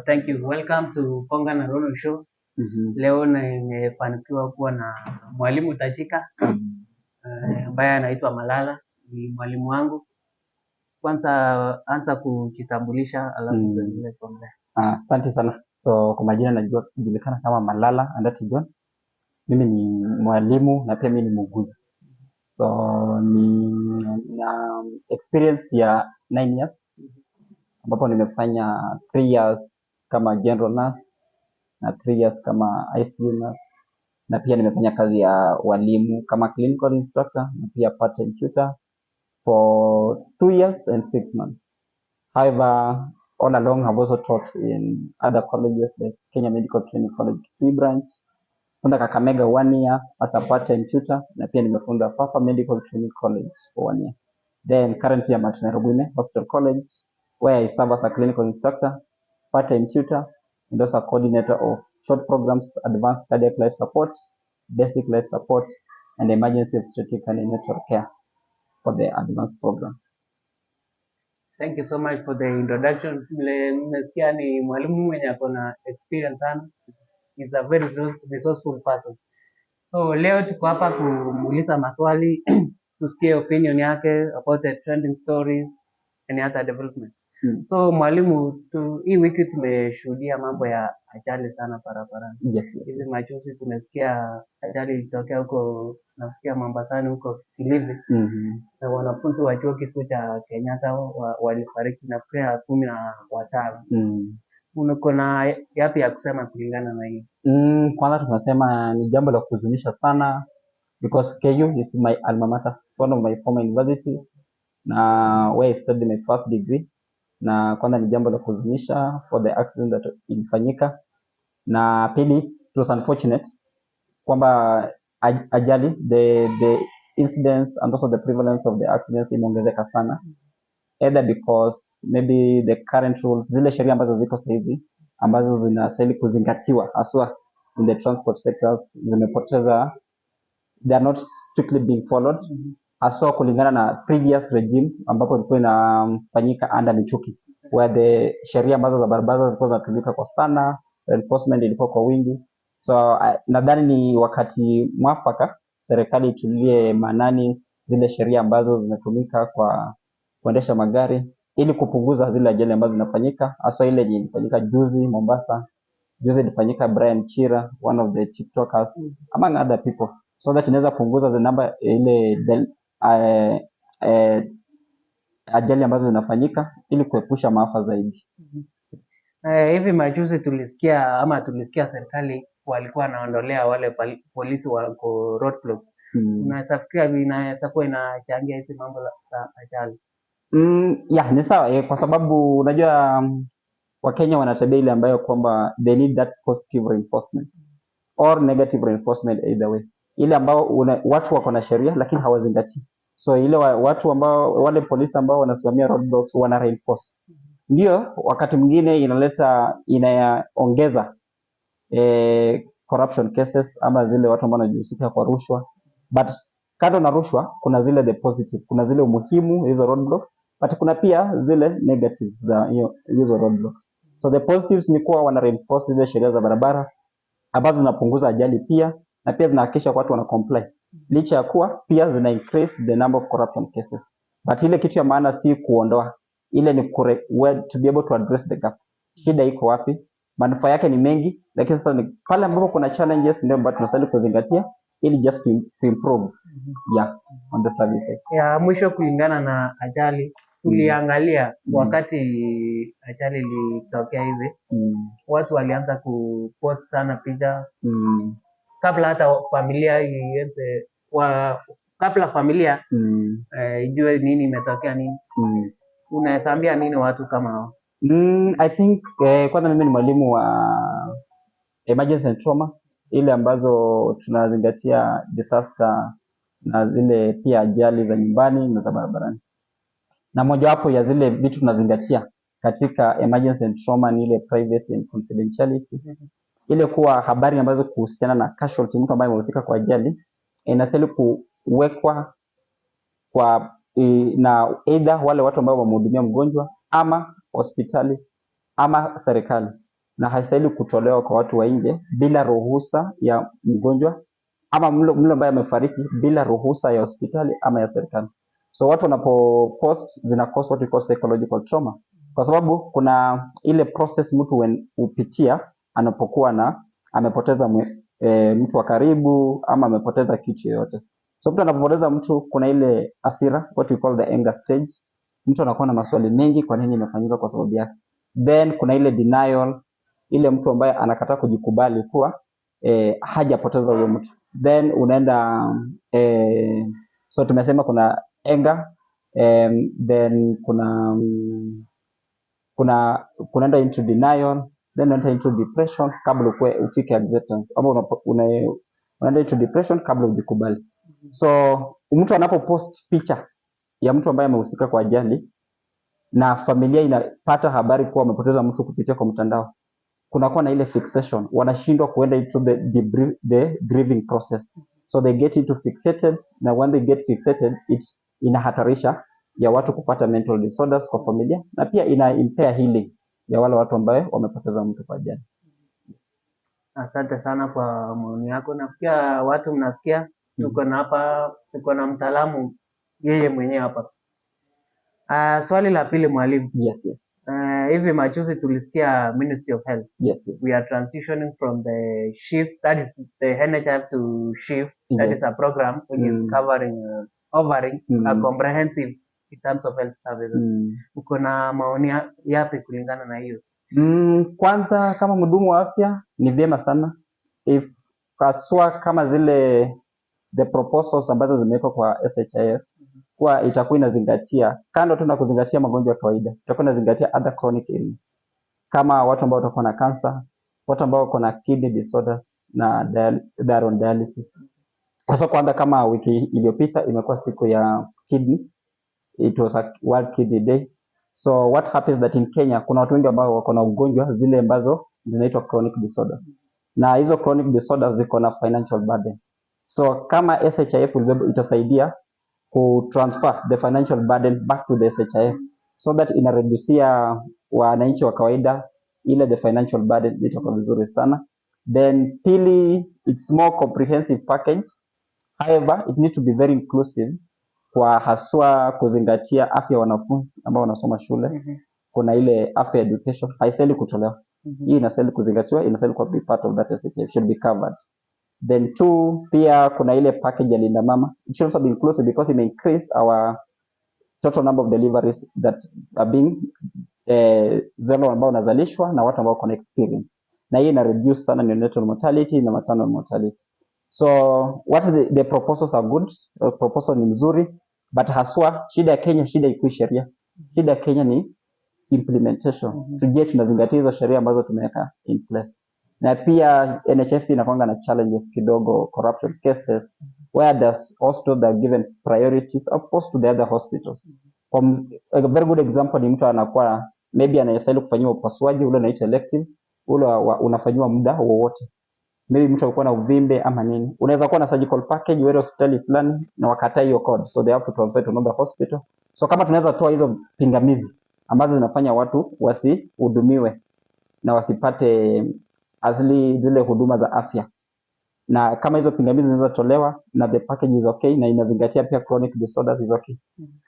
Thank you. Welcome to Bonga na Rono show. Leo nimefanikiwa kuwa na mwalimu tajika ambaye anaitwa Malala, ni mwalimu wangu. Kwanza anza kujitambulisha alafu tuendelee kuongea. Asante sana. So kwa majina najulikana kama Malala Andati John. Mimi ni mwalimu na pia mimi ni muuguzi. So na experience ya 9 years ambapo nimefanya 3 years kama general nurse na 3 years kama ICU nurse, na pia nimefanya kazi ya walimu kama clinical instructor na pia part-time tutor for 2 years and 6 months. However, all along I've also taught in other colleges like Kenya Medical Training College Kitui branch, funda Kakamega 1 year as a part-time tutor, na pia nimefunda Papa Medical Training College for 1 year. Then currently I'm at Nairobi Hospital College, where I serve as a clinical instructor, part-time tutor, and also a coordinator of short programs, advanced cardiac life support, basic life support, and emergency obstetric and neonatal care for the advanced programs. Thank you so much for the introduction. Nimesikia ni mwalimu mwenye ako na experience sana. He's a very resourceful person. So leo tuko hapa kumuuliza maswali tusikie opinion yake about the trending stories and other development. So mwalimu, hii wiki tumeshuhudia mambo ya ajali sana barabarani. Yes. Hivi majuzi tumesikia ajali ilitokea huko, nafikia Mombasani huko Levy. Na wanafunzi wa chuo kikuu cha Kenyatta walifariki na pia 15. Uko na yapi ya kusema kulingana na hiyo? Kwanza tunasema ni jambo la kuhuzunisha sana, because KU is my alma mater, one of my former universities, na where I studied my first degree. Na kwanza ni jambo la kuhuzunisha for the accident that ilifanyika, na pili it was unfortunate kwamba ajali the incidents and also the prevalence of the accidents imeongezeka sana, either because maybe the current rules, zile sheria ambazo ziko sasa hivi ambazo zinastahili kuzingatiwa haswa in the transport sectors zimepoteza, they are not strictly being followed, haswa kulingana na previous regime ambapo ilikuwa inafanyika under Michuki, where the sheria ambazo za barabara zilikuwa zinatumika kwa sana, enforcement ilikuwa kwa wingi. So nadhani ni wakati mwafaka serikali itulie maanani zile sheria ambazo zinatumika kwa kuendesha magari ili kupunguza zile ajali ambazo zinafanyika, hasa ile yenye ilifanyika juzi Mombasa. Juzi ilifanyika Brian Chira, one of the TikTokers, among other people, so that inaweza punguza the number ile ajali ambazo zinafanyika ili kuepusha maafa zaidi. Hivi majuzi tulisikia serikali walikuwa wanaondolea wale polisi wako roadblocks. Unafikiria inaweza kuwa inachangia hizi mambo za ajali? Yeah, ni sawa kwa sababu unajua Wakenya wana tabia ile ambayo kwamba they need that positive reinforcement or negative reinforcement, either way. Ile ambao watu wako na sheria lakini hawazingatii. So ile watu ambao wale polisi ambao wanasimamia roadblocks wana reinforce. Ndio wakati mwingine inaongeza corruption cases ama zile watu ambao wanajihusisha kwa rushwa. But kando na rushwa kuna zile the positive, kuna zile umuhimu hizo roadblocks, but kuna pia zile negatives za hizo roadblocks. So the positives ni kuwa wana reinforce zile sheria za barabara ambazo zinapunguza ajali pia, na pia zinahakikisha watu wana comply. Licha ya kuwa pia zina increase the number of corruption cases. But ile kitu ya maana si kuondoa, ile ni to be able to address the gap. Shida iko wapi? Manufaa yake ni mengi, lakini sasa ni pale ambapo kuna challenges ndio ambapo tunastahili kuzingatia ili just to improve on the services. Mwisho, kulingana na ajali tuliangalia wakati ajali ilitokea hivi, watu walianza kupost sana picha kabla hata familia ianze kabla familia ijue nini imetokea nini. Unaweza ambia nini watu kama hao? I think kwanza mimi ni mwalimu wa emergency and trauma, ile ambazo tunazingatia disaster na zile pia ajali za nyumbani na za barabarani. Na mojawapo ya zile vitu tunazingatia katika emergency and trauma ni ile privacy and confidentiality. Ile kuwa habari ambazo kuhusiana na casualty, mtu ambaye amehusika kwa ajali, inastahili kuwekwa na either wale watu ambao wamehudumia mgonjwa ama hospitali ama serikali. na haistahili kutolewa kwa watu wa nje bila ruhusa ya mgonjwa ama mlo ambaye amefariki bila ruhusa ya hospitali ama ya serikali. So watu wanapopost zina cause what we call psychological trauma, kwa sababu kuna ile process mtu hupitia anapokuwa na amepoteza mtu wa karibu ama amepoteza kitu yoyote. So mtu anapopoteza mtu, kuna ile hasira, what we call the anger stage. Mtu anakuwa na maswali mengi, kwa nini imefanyika kwa sababu yake. Then kuna ile denial, ile mtu ambaye anakataa kujikubali kuwa hajapoteza huyo mtu. Then unaenda so tumesema kuna anger, then kunaenda into denial, then unaenda into depression kabla ufike acceptance, ama unaenda into depression kabla ujikubali. So mtu anapopost picha ya mtu ambaye amehusika kwa ajali na familia inapata habari kuwa amepoteza mtu kupitia kwa mtandao, kunakuwa na ile fixation, wanashindwa kuenda into the grieving process, so they get into fixated, na when they get fixated inahatarisha ya watu kupata mental disorders kwa familia, na pia ina impair healing ya wale watu ambao wamepoteza mtu kwa ajali. Asante sana kwa maoni yako, na pia watu mnasikia tuko na mtaalamu yeye mwenyewe hapa. Swali la pili mwalimu. Yes. Hivi majuzi tulisikia Ministry of Health. Yes. We are transitioning from the shift, that is the NHF to shift. That is a program which is offering a comprehensive in terms of health services. Uko na maoni yapi kulingana na hiyo? Kwanza kama mhudumu wa afya ni vyema sana kaswa kama zile the proposals ambazo zimewekwa kwa SHIF kwa itakuwa inazingatia, kando tu na kuzingatia magonjwa ya kawaida, itakuwa inazingatia other chronic illness, kama watu ambao watakuwa na cancer, watu ambao wako na kidney disorders na they're on dialysis. Sasa kwanza kama wiki iliyopita imekuwa siku ya kidney, it was a World Kidney Day. So what happens that in Kenya kuna watu wengi ambao wako na ugonjwa zile ambazo zinaitwa chronic disorders, na hizo chronic disorders ziko na financial burden. So kama SHIF itasaidia ku transfer the financial burden back to the SHIF, so that inareducia wananchi wa kawaida ile the financial burden, itakuwa vizuri sana. Then pili, it's more comprehensive package. However, it needs to be very inclusive kwa haswa kuzingatia afya wanafunzi ambao wanasoma shule. Kuna ile afya education haistahili kutolewa. Hii inastahili kuzingatiwa, inastahili kuwa be part of that SHIF, should be covered. Then two, pia kuna ile package ya linda mama, it should also be inclusive because it may increase our total number of deliveries that are being zero ambao wanazalishwa na watu ambao kuna experience, na hii ina reduce sana neonatal mortality na maternal mortality. So what the proposals are good, proposal ni mzuri, but haswa shida ya Kenya, shida iko sheria, shida ya Kenya ni implementation. Tujue tunazingatia hizo sheria ambazo tumeweka in place. Na pia NHF inakuanga na challenges kidogo, corruption cases where the hospitals are given priorities opposed to the other hospitals. A very good example ni mtu anakuwa maybe anayestahili kufanyiwa upasuaji ule unaitwa elective, ule unafanywa muda wowote. Maybe mtu alikuwa na uvimbe ama nini, unaweza kuwa na surgical package wewe hospitali fulani na wakataa hiyo code, so they have to transfer to another hospital. So kama tunaweza toa hizo pingamizi ambazo zinafanya watu wasihudumiwe na wasipate asili zile huduma za afya, na kama hizo pingamizi zinaweza tolewa na the package is okay na inazingatia pia chronic disorders is okay.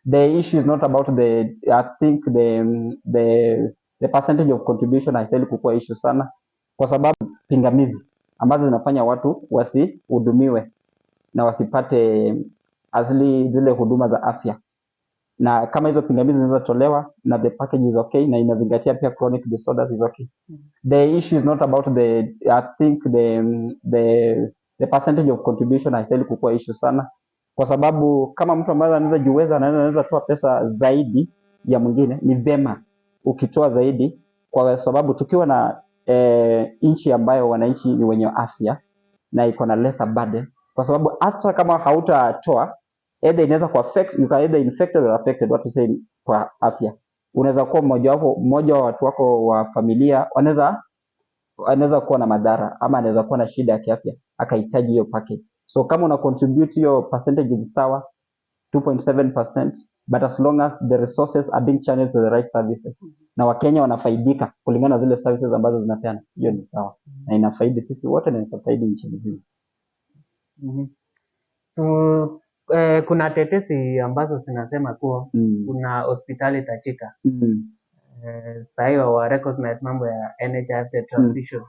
The issue is not about I think the percentage of contribution haistahili kukua issue sana, kwa sababu pingamizi ambazo zinafanya watu wasihudumiwe na wasipate asili zile huduma za afya, na kama hizo pingamizi zinaweza tolewa na the package is okay na inazingatia pia chronic disorders is okay. The issue is not about I think the percentage of contribution haistahili kukua issue sana, kwa sababu kama mtu ambaye anaweza jiweza anaweza toa pesa zaidi ya mwingine, ni vema ukitoa zaidi, kwa sababu tukiwa na nchi ambayo wananchi ni wenye afya na iko na lesser burden, kwa sababu hata kama hautatoa either inaweza ku affect, you can either infected or affected, what to say, kwa afya. Unaweza kuwa mmoja wa watu wako wa familia anaweza kuwa na madhara ama anaweza kuwa na shida ya kiafya akahitaji hiyo package. So kama una contribute hiyo percentage ni sawa 2.7%, but as long as the resources are being channeled to the right services na Wakenya wanafaidika kulingana na zile services ambazo zinapeana, hiyo ni sawa na inafaidi sisi wote na inafaidi nchi nzima. Kuna tetesi ambazo zinasema kuwa kuna hospitali tachika sasa hiyo wa recognize mambo ya NHIF transition.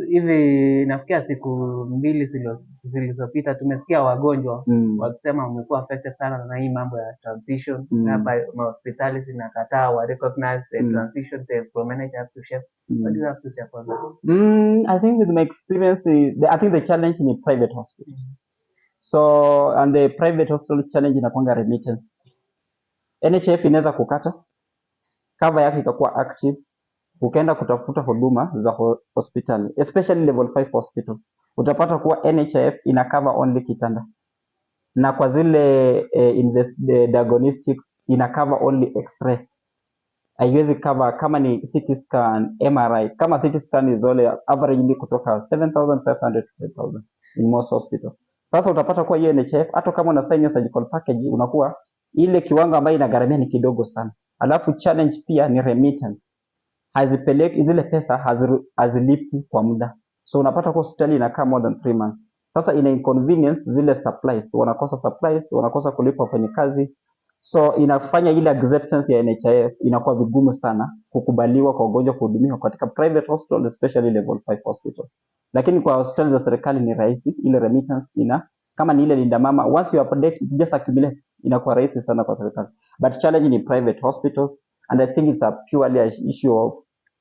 Hivi nafikia siku 2 zilizopita tumesikia wagonjwa wakisema wamekuwa affected sana na hii mambo ya transition. Hapa hospitali zinakataa wa recognize the transition from NHIF to SHIF. What do you have to say about that? I think with my experience, I think the challenge in private hospitals. So, and the private hospital challenge inakuanga remittance. NHIF inaweza kukata, cover yake itakuwa active, ukaenda kutafuta huduma za hospitali, especially level 5 hospitals. Utapata kuwa NHIF ina cover only kitanda. Na kwa zile diagnostics ina cover only x-ray. Haiwezi cover kama ni CT scan, MRI. Kama CT scan is only average ni kutoka 7,500 to 10,000 in most hospitals. Sasa utapata kuwa hiyo NHIF hata kama una sign surgical package unakuwa ile kiwango ambayo inagharamia ni kidogo sana. Alafu challenge pia ni remittance. Hazipeleki zile pesa hazilipi kwa muda. So unapata kwa hospitali inakaa more than 3 months. Sasa ina inconvenience zile supplies, wanakosa kulipa wafanyakazi. So inafanya ile acceptance ya NHIF inakuwa vigumu sana kukubaliwa kwa ugonjwa kuhudumiwa katika private hospital, especially level 5 hospitals. Lakini kwa hospitali za serikali ni rahisi, ile remittance kama ni ile linda mama, once you update it just accumulates, inakuwa rahisi sana kwa serikali. But challenge in private hospitals, and I think it's a purely an issue of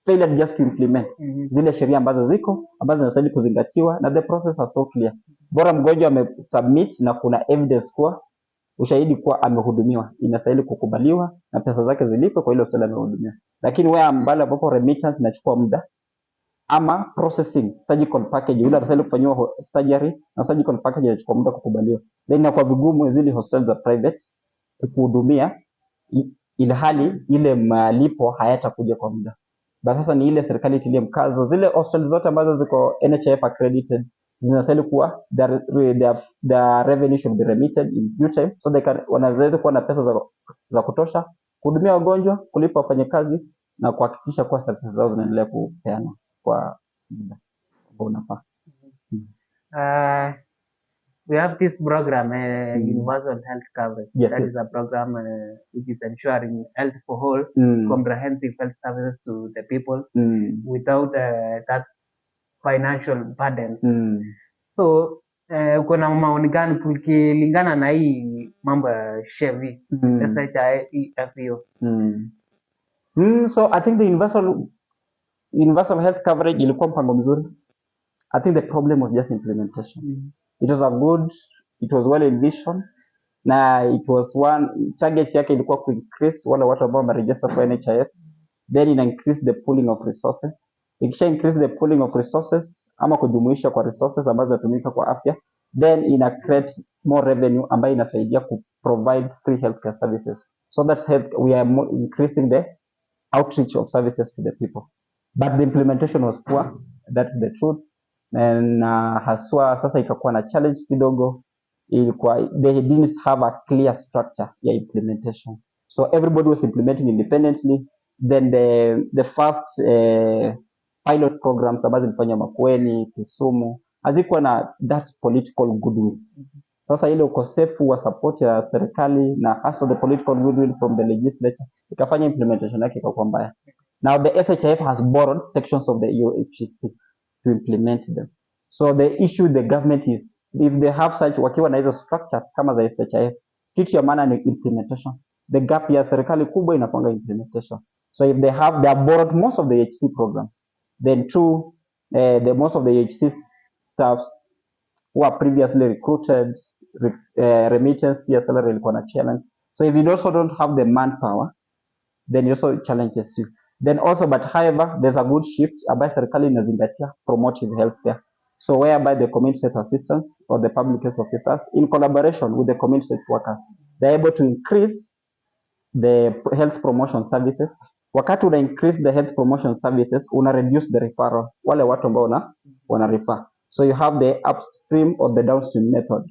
failure just to implement zile sheria ambazo zinastahili kuzingatiwa, na the process are so clear. Bora mgonjwa amesubmit na kuna evidence kuwa ushahidi kuwa amehudumiwa, inastahili kukubaliwa na pesa zake zilipwe kwa ile hospitali amehudumiwa. Lakini wewe ambapo remittance inachukua muda ama processing surgical package, yule anastahili kufanywa surgery na surgical package inachukua muda kukubaliwa, then inakuwa vigumu zile hospitali za private kuhudumia ile hali ile malipo hayatakuja kwa muda. Basi sasa ni ile serikali itilie mkazo zile hospitali zote ambazo ziko NHIF accredited zinastahili kuwa the revenue should be remitted in due time, so wanaweza kuwa na pesa za kutosha kuhudumia wagonjwa, kulipa wafanyakazi na kuhakikisha kuwa services zao zinaendelea kupeana kwa muda ambao unafaa. We have this program, Universal Health Coverage. That is a program which is ensuring health for all, comprehensive health services to the people without that financial burdens. So, uko na maoni gani kulingana na hii mambo ya SHIF, SHIF? So I think the universal health coverage ilikuwa mpango mzuri. I think the problem was just implementation. It was well envisioned, na it was one target yake ilikuwa ku increase wale watu ambao wameregister kwa NHIF, then ina increase the pooling of resources. Ikisha increase the pooling of resources ama kujumuisha kwa resources ambazo zinatumika kwa afya, then ina create more revenue ambayo inasaidia ku provide free healthcare services, so that we are increasing the outreach of services to the people. But the implementation was poor, that's the truth. And haswa sasa ikakuwa na challenge kidogo, ilikuwa they didn't have a clear structure ya implementation, so everybody was implementing independently. Then the first pilot programs ambazo zilifanywa Makueni, Kisumu, hazikuwa na that political goodwill. Sasa ile ukosefu wa support ya serikali na hasa the political goodwill from the legislature ikafanya implementation yake ikakuwa mbaya. Now the SHIF has borrowed sections of the EOHC to implement them. So the issue the government is, if they have such wakiwa na hizo structures kama za SHIF, kitu ya maana ni implementation. The gap ya serikali kubwa inapanga implementation. So if they have borrowed most of the HC programs, then most of the HC staffs who are previously recruited, remittance pia salary ilikuwa na challenge. So if you also don't have the manpower, then it also challenges you. Then also, but however, there's a good shift ambayo serikali inazingatia promotive healthcare. So whereby the community health assistants or the public health officers in collaboration with the community health workers, they're able to increase the health promotion services. Wakati una increase the health promotion services, una reduce the referral, wale watu ambao wana refer. So you have the upstream or the downstream method.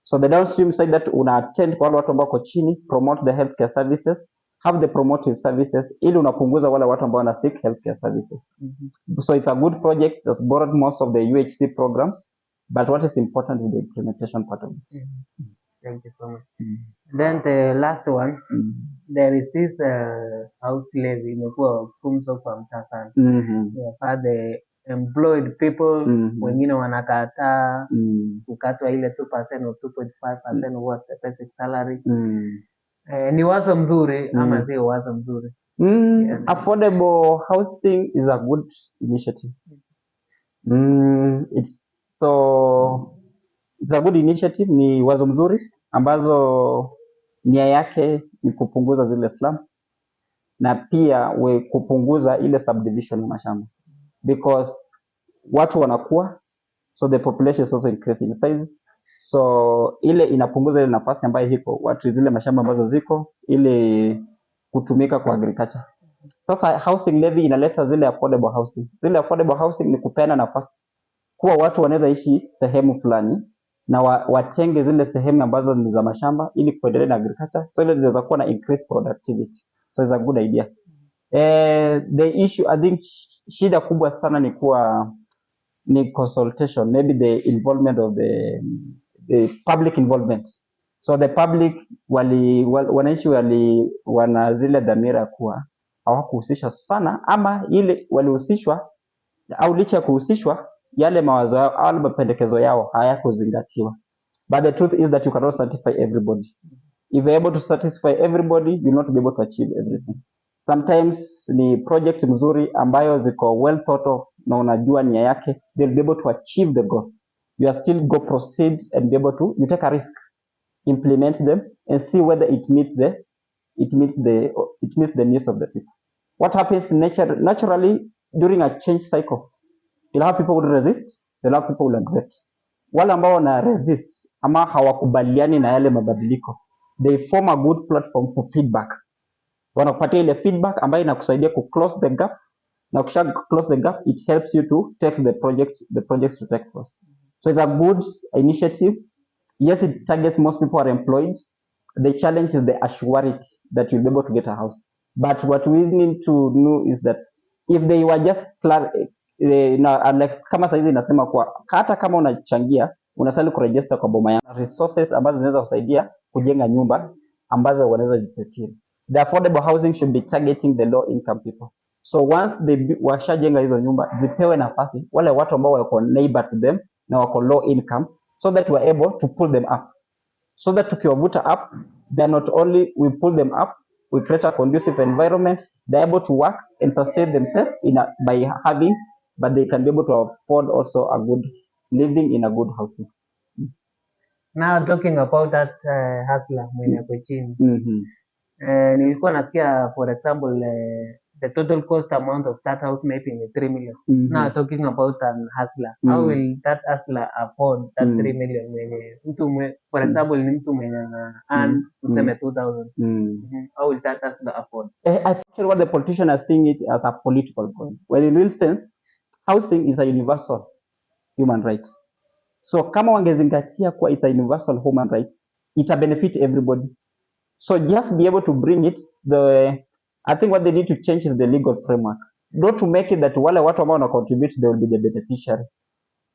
So the downstream side that una attend kwa wale watu ambao wako chini, promote the healthcare services, have the promotive services ili unapunguza wale watu ambao wana seek healthcare services. So it's a good project that's borrowed most of the UHC programs, but what is important is the implementation part of it. Thank you so much. Then the last one, there is this house levy imekuwa gumzo kwa mtaa sana. Yeah, the employed people wengine wanakataa kukatwa ile 2% or 2.5% of what the basic salary. Ni wazo mzuri ama sio wazo mzuri? Yes. Affordable housing is a good initiative. It's a good initiative, ni wazo mzuri ambazo nia yake ni kupunguza zile slums na pia kupunguza ile subdivision ya mashamba, because watu wanakuwa, so the population is also increasing in size, so ile inapunguza ile nafasi ambayo iko watu zile mashamba ambazo ziko ili kutumika kwa agriculture. Sasa housing levy inaleta zile affordable housing. Zile affordable housing ni kupeana nafasi kuwa watu wanaweza ishi sehemu fulani na watenge zile sehemu ambazo ni za mashamba ili kuendelea na agriculture, so ile inaweza kuwa na increased productivity. So it's a good idea. The issue, I think shida kubwa sana ni consultation, maybe the involvement of the public involvement. So the public wananchi wana zile dhamira kuwa hawakuhusishwa sana, ama ile walihusishwa au licha ya kuhusishwa yale mawazo yao au mapendekezo yao hayakuzingatiwa. But the truth is that you cannot satisfy everybody. If you're able to satisfy everybody, you'll not be able to achieve everything. Sometimes ni project mzuri ambayo ziko well thought of na unajua nia yake, they'll be able to achieve the goal. You are still go proceed and be able to, you take a risk, implement them and see whether it meets the needs of the people. What happens naturally during a change cycle? You'll have people who resist, you'll have people who accept. Wale ambao wana resist ama hawakubaliani na yale mabadiliko, they form a good platform for feedback. Wanakupatia ile feedback ambayo inakusaidia ku close the gap, na kusha close the gap, it helps you to take the projects to take place. So it's a good initiative. Yes, it targets most people are employed. The challenge is the assurity that you'll be able to get a house. But what we need to know is that if they were just kama saizi inasema kwa hata kama unachangia unasali kuregister kwa boma yako resources ambazo zinaweza kusaidia kujenga nyumba ambazo wanaweza jisitiri. The affordable housing should be targeting the low income people. So once they washajenga hizo nyumba, zipewe nafasi wale watu ambao wako neighbor to them na wako low income, so that we are able to pull them up. So that tukiwavuta up, they are not only we pull them up, we create a conducive environment, they are able to work and sustain themselves by having, but they can be able to afford also a good living in a good housing. Now talking about that hustler mwenye ako chini. Nilikuwa nasikia for example the total cost amount of that house maybe in 3 million. Now talking about an hustler, how will that hustler afford that 3 million mwenye mtu for example ni mtu mwenye earn tuseme 2000. How will that hustler afford? I think what the politician are seeing it as a political point. Well, in real sense, housing is a universal human right. So kama wangezingatia kwa it's a universal human rights, ita benefit everybody. So just be able to bring it, I think what they need to change is the legal framework. Not to make it that wale watu ambao wana contribute they will be the beneficiary.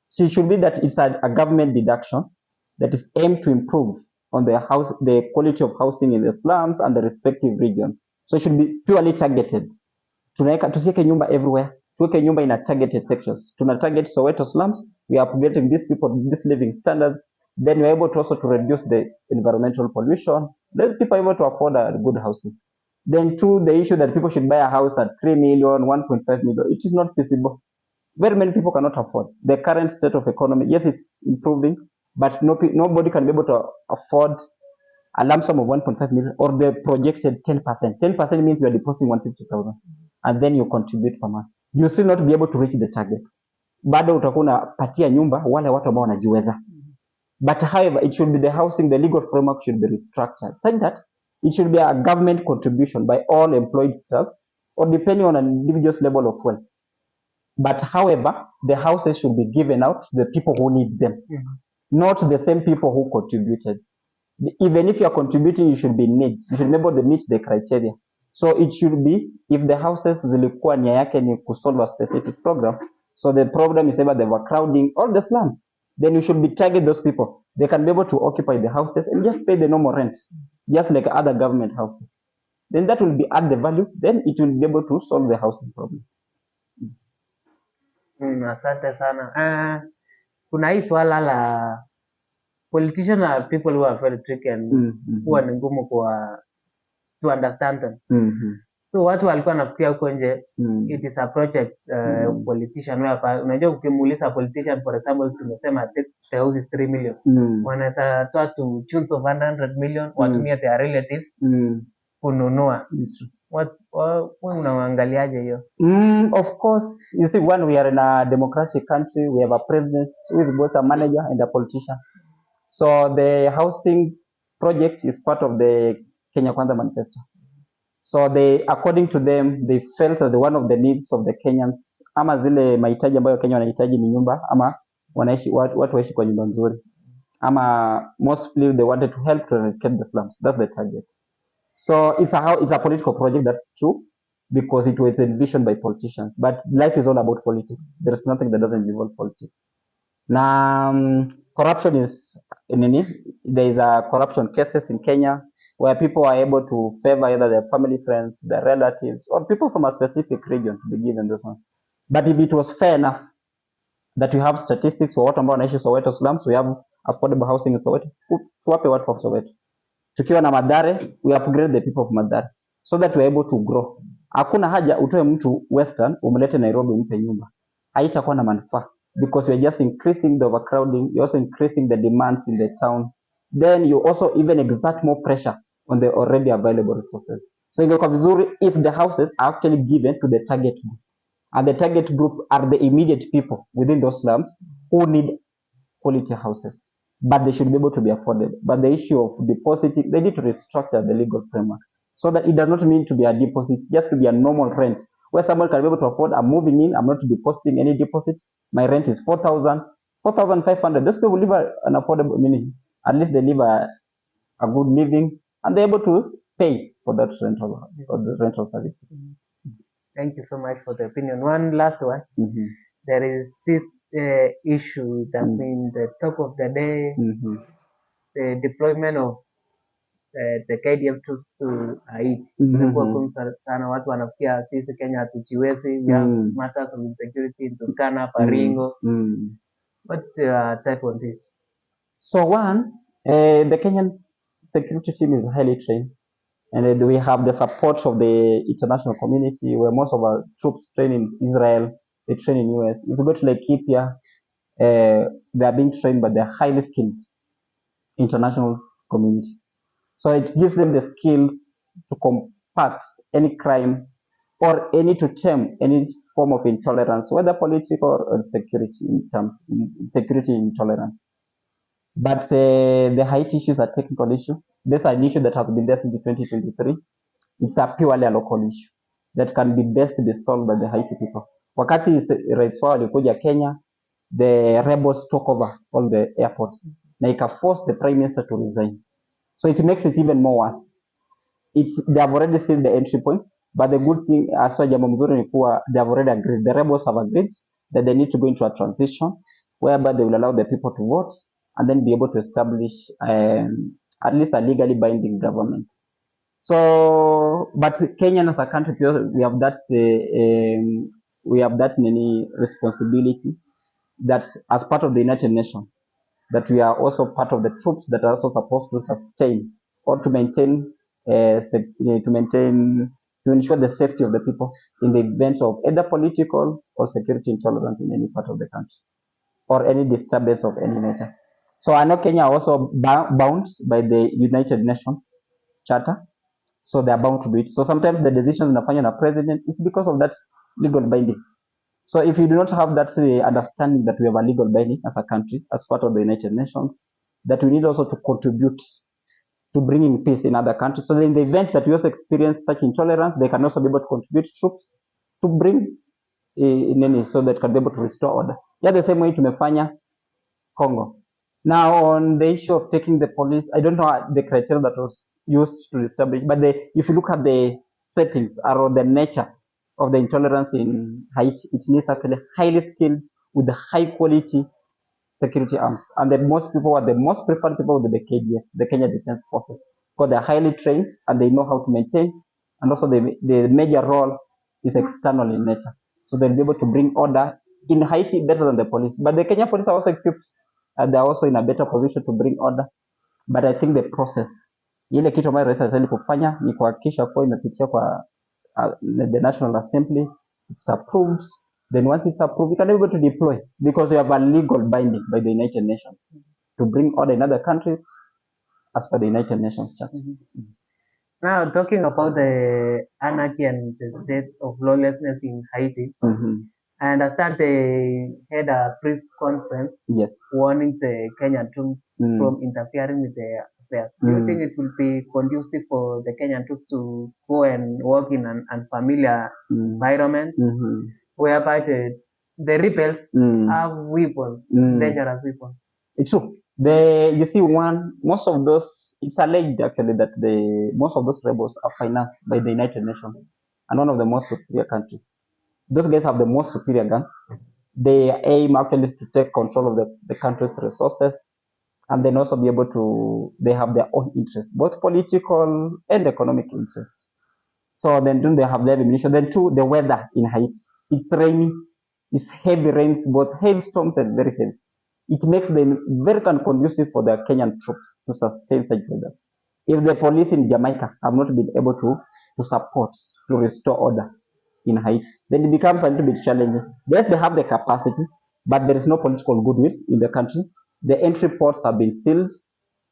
So it should be that it's a government deduction that is aimed to improve on the quality of housing in the slums and the respective regions. So it should be purely targeted. Tusiweke nyumba everywhere. Tuweke nyumba in a targeted sections. Tuna target Soweto slums. We are upgrading these people these living standards. Then we are able to also to reduce the environmental pollution. Let people able to afford a good housing. Then two, the issue that people should buy a house at 3 million, 1.5 million. It is not feasible. Very many people cannot afford. The current state of economy, yes, it's improving, but nobody can be able to afford a lump sum of 1.5 million or the projected 10%. 10% means you are depositing 150,000 and then you contribute per month. You will still not be able to reach the targets. Bado utakuwa unapatia nyumba wale watu ambao wanajiweza. But however, it should be the housing, the legal framework should be restructured. Saying that, it should be a government contribution by all employed staffs or depending on an individual's level of wealth. But however, the houses should be given out to the people who need them. not the same people who contributed. Even if you are contributing, you should be need, you should be able to meet the criteria. So it should be, if the houses zilikuwa nia yake ni kusolve a specific program, so the problem is either the overcrowding or the slums, then you should be target those people. They can be able to occupy the houses and just pay the normal rent, just like other government houses. Then that will be add the value, then it will be able to solve the housing problem. Asante sana. Kuna hii swala la politicians are people who are very tricky and huwa ni ngumu kwa to understand them. So watu walikuwa nafikiria huko nje it is a project politician where unajua ukimuuliza politician for example tumesema the house is 3 million wanaweza toa to tunes of 100 million watumie their relatives kununua. Wewe unaangaliaje hiyo? Of course, you see, when we are in a democratic country, we have a president with both a manager and a politician. So the housing project is part of the Kenya Kwanza manifesto. So they, according to them, they felt that one of the needs of the Kenyans, ama zile mahitaji ambayo Kenya wanahitaji ni nyumba, ama wanaishi watu waishi kwa nyumba nzuri, ama mostly they wanted to help to eradicate the slums. That's the target. So it's a political project, that's true, because it was envisioned by politicians. But life is all about politics. There's nothing that doesn't involve politics. Now, corruption is, there is a corruption cases in Kenya where people are able to favor either their family friends, their relatives, or people from a specific region to be given those ones. But if it was fair enough that we have statistics for watu ambao wanaishi Soweto slums, we have affordable housing in Soweto, tuwape watu wa Soweto. Tukiwa na Mathare, we upgrade the people of Mathare so that we are able to grow. Hakuna haja utoe mtu Western umlete Nairobi umpe nyumba, haitakuwa na manufaa, because you're just increasing the overcrowding, you're also increasing the demands in the town, then you also even exert more pressure on the already available resources. So ingekuwa vizuri if the houses are actually given to the target group, and the target group are the immediate people within those slums who need quality houses, but they should be able to be afforded. But the issue of depositing, they need to restructure the legal framework so that it does not mean to be a deposit, just to be a normal rent, where someone can be able to afford, I'm moving in, I'm not depositing any deposit, my rent is 4,000, 4,500. Those people live an affordable, meaning at least they live a good living, and they're able to pay for that rental or the rental services. Thank you so much for the opinion. One last one. There is this issue that's been the talk of the day, the deployment of the KDF troops to Haiti. Imekuwa ngumu sana, watu wanafikia sisi Kenya hatujiwezi, we have matters of insecurity in Turkana, Baringo. What's your take on this? So one, the Kenyan security team is highly trained, and then we have the support of the international community, where most of our troops train in Israel, they train in US. If you go to Laikipia, they are being trained by the highly skilled international community. So it gives them the skills to combat any crime or to tame any form of intolerance, whether political or security security intolerance. But the Haiti issue is a technical issue. This is an issue that has been there since 2023. It's a purely a local issue that can be best be solved by the Haiti people. Wakati rais wao alikuja Kenya, the rebels took over all the airports. Na ika-force the prime minister to resign. So it makes it even more worse. They have already seen the entry points, but the good thing, jambo mzuri ni kuwa they have already agreed. The rebels have agreed that they need to go into a transition whereby they will allow the people to vote and then be able to establish at least a legally binding government. So, but Kenya as a country, we have that responsibility that as part of the United Nations, that we are also part of the troops that are also supposed to sustain or to maintain, to ensure the safety of the people in the event of either political or security intolerance in any part of the country or any disturbance of any nature. So I know Kenya are also bound by the United Nations Charter, so they are bound to do it. So sometimes the decisions inafanywa na president is because of that legal binding. So if you do not have that understanding that we have a legal binding as a country, as part of the United Nations, that we need also to contribute to bringing peace in other countries. So in the event that we also experience such intolerance, they can also be able to contribute troops to bring so that can be able to restore order. Yeah, the same way tumefanya Congo. Now, on the issue of taking the police, I don't know the criteria that was used to establish, but if you look at the settings or the nature of the intolerance in Haiti, it means actually highly skilled with high quality security arms. And the most people are the most preferred people with the KDF, the Kenya Defense Forces, because they're highly trained and they know how to maintain. And also the major role is external in nature. So they'll be able to bring order in Haiti better than the police. But the Kenya police are also equipped and they're also in a better position to bring order. But I think the process, ile kitu ambayo rais anastahili kufanya ni kuhakikisha kuwa imepitia kwa the National Assembly, it's approved. Then once it's approved, you can be able to deploy because you have a legal binding by the United Nations to bring order in other countries as per the United Nations Charter. Mm-hmm. Now, talking about the anarchy and the state of lawlessness in Haiti, I understand they had a brief conference warning the Kenyan troops from interfering with their affairs. Do you think it will be conducive for the Kenyan troops to go and work in an unfamiliar environment whereby the rebels have weapons, dangerous weapons? It's true. You see, most of those, it's alleged actually that most of those rebels are financed by the United Nations and one of the most superior countries. Those guys have the most superior guns. Their aim actually is to take control of the country's resources and then also be able to, they have their own interests, both political and economic interests. So then they have their ammunition. Then two, the weather in Haiti. It's rainy, it's heavy rains, both hailstorms and very heavy. It makes them very conducive for the Kenyan troops to sustain such weathers. If the police in Jamaica have not been able to support, to restore order in Haiti, then it becomes a little bit challenging. Yes, they have the capacity, but there is no political goodwill in the country. The entry ports have been sealed,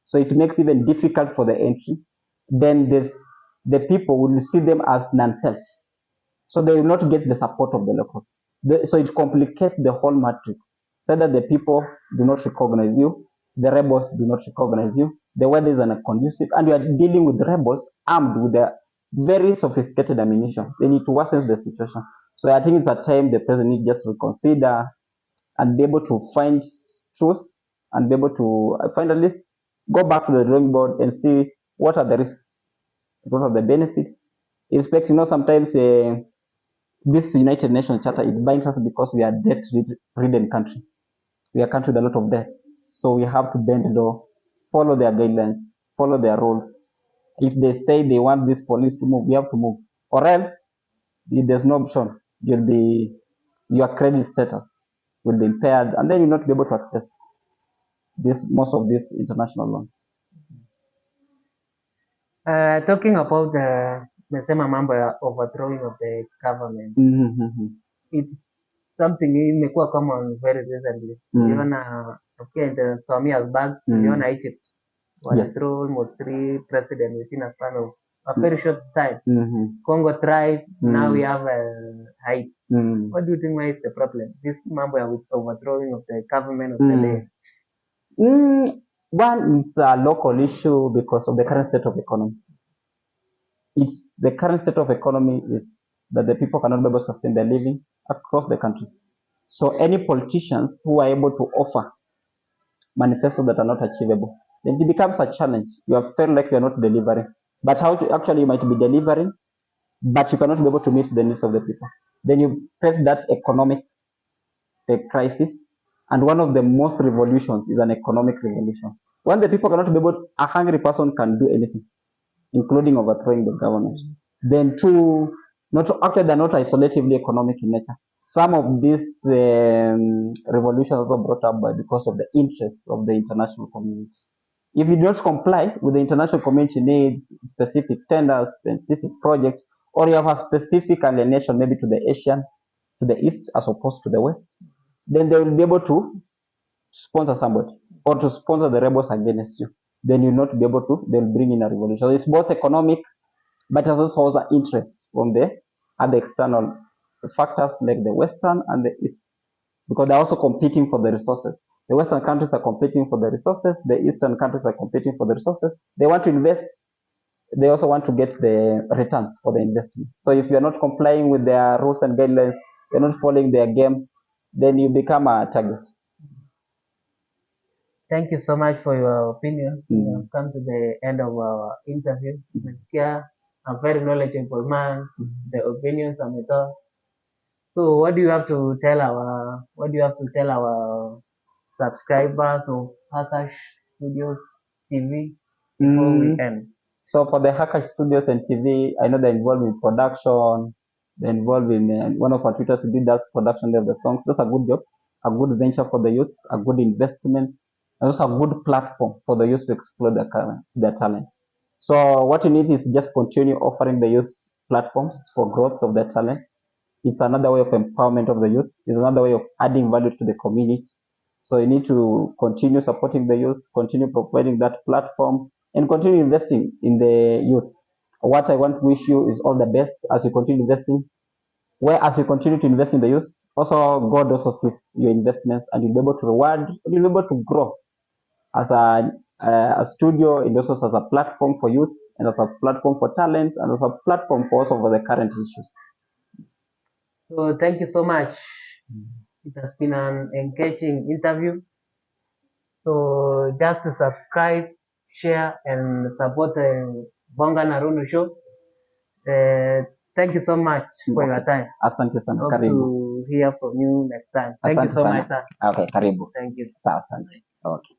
so it makes it even difficult for the entry. Then the people will see them as non-self. So they will not get the support of the locals. So it complicates the whole matrix. So that the people do not recognize you, the rebels do not recognize you, the weather is unconducive, and you are dealing with rebels armed with a very sophisticated ammunition. They need to worsen the situation. So I think it's a time the president needs just to reconsider and be able to find truth and be able to find at least go back to the drawing board and see what are the risks, what are the benefits. Respect, sometimes this United Nations Charter, it binds us because we are debt-ridden country. We are a country with a lot of debts. So we have to bend the law, follow their guidelines, follow their rules. If they say they want this police to move, we have to move. Or else, there's no option. Your credit status will be impaired, and then you'll not be able to access most of these international loans. Talking about mesema mambo ya overthrowing of the government, it's something imekuwa common very recently. Uliona in some years back, uliona Egypt throw almost 3 presidents within a span of a very short time. Congo tried, now we have Haiti. What do you think is the problem? This mambo with overthrowing of the government of the One is a local issue because of the current state of economy. It's the current state of economy is that the people cannot be able to sustain their living across the countries. So any politicians who are able to offer manifestos that are not achievable, then it becomes a challenge. You have felt like you are not delivering. But actually you might be delivering, but you cannot be able to meet the needs of the people. Then you face that economic crisis. And one of the most revolutions is an economic revolution. When the people cannot be able, a hungry person can do anything, including overthrowing the government. Then two, actually they're not isolatively economic in nature. Some of these revolutions were brought up because of the interests of the international community. If you do not comply with the international community needs, specific tenders, specific projects, or you have a specific alienation maybe to the Asian, to the East as opposed to the West, then they will be able to sponsor somebody or to sponsor the rebels against you. Then you'll not be able to, they'll bring in a revolution. So it's both economic, but it also interests from the other external factors like the Western and the East, because they're also competing for the resources. The Western countries are competing for the resources, the Eastern countries are competing for the resources. They want to invest, they also want to get the returns for the investment. So if you're not complying with their rules and guidelines, you're not following their game, then you become a target. Thank you so much for your opinion. We have come to the end of our interview. Umesikia a very knowledgeable man, the opinions ametoa. So what do you have to tell our subscribers of Hakash Studios TV before we end? So for the Hacker Studios and TV, I know they're involved in production. They're involved in one of our tutors did that production of the songs. That's a good job, a good venture for the youths, a good investments, and also a good platform for the youth to explore their talents. So what you need is just continue offering the youth platforms for growth of their talents. It's another way of empowerment of the youth. It's another way of adding value to the community. So you need to continue supporting the youth, continue providing that platform, and continue investing in the youth. What I want to wish you is all the best as you continue investing. Where as you continue to invest in the youth, also God also sees your investments and you'll be able to reward, and you'll be able to grow as a studio and also as a platform for youth and as a platform for talent and as a platform for also for the current issues. So thank you so much. It has been an engaging interview. So just to subscribe, share, and support the Bonga na Rono show. Thank you so much for your time. Asante sana, Hope karibu. to hear from you next time. Thank you Asante so sana. much, sir. Okay, karibu. Thank you. Sawa, asante. Okay.